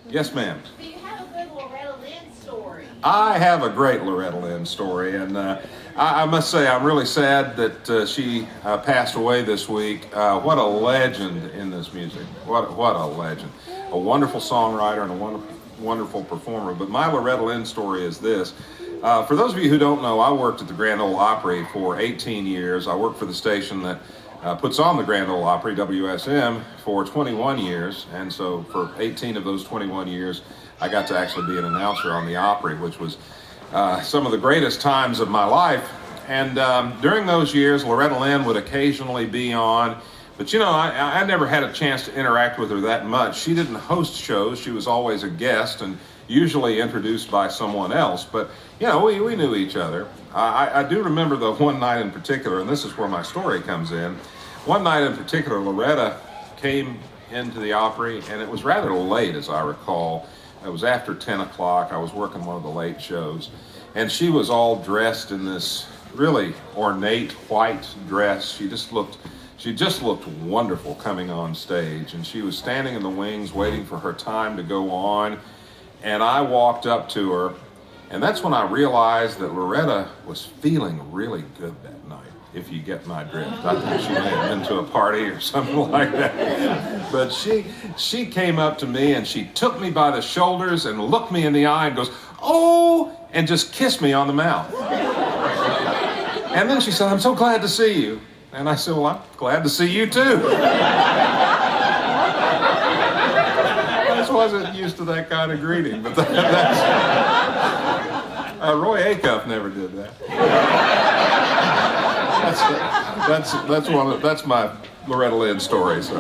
Yes, ma'am. Do you have a good Loretta Lynn story? I have a great Loretta Lynn story, and I must say I'm really sad that she passed away this week. What a legend in this music. What a legend. A wonderful songwriter and a wonderful performer. But my Loretta Lynn story is this. For those of you who don't know, I worked at the Grand Ole Opry for 18 years. I worked for the station that puts on the Grand Ole Opry, WSM, for 21 years. And so for 18 of those 21 years, I got to actually be an announcer on the Opry, which was some of the greatest times of my life. And during those years, Loretta Lynn would occasionally be on. But you know, I never had a chance to interact with her that much. She didn't host shows. She was always a guest and usually introduced by someone else. But, you know, we knew each other. I do remember the one night in particular, and this is where my story comes in. One night in particular, Loretta came into the Opry, and it was rather late, as I recall. It was after 10 o'clock. I was working one of the late shows. And she was all dressed in this really ornate white dress. She just looked wonderful coming on stage. And she was standing in the wings waiting for her time to go on. And I walked up to her, and that's when I realized that Loretta was feeling really good that night, if you get my drift. I think she may have been to a party or something like that. But she came up to me, and she took me by the shoulders and looked me in the eye and goes, "Oh," and just kissed me on the mouth. And then she said, "I'm so glad to see you." And I said, "Well, I'm glad to see you too." Wasn't used to that kind of greeting, but that's Roy Acuff never did that. That's my Loretta Lynn story. So.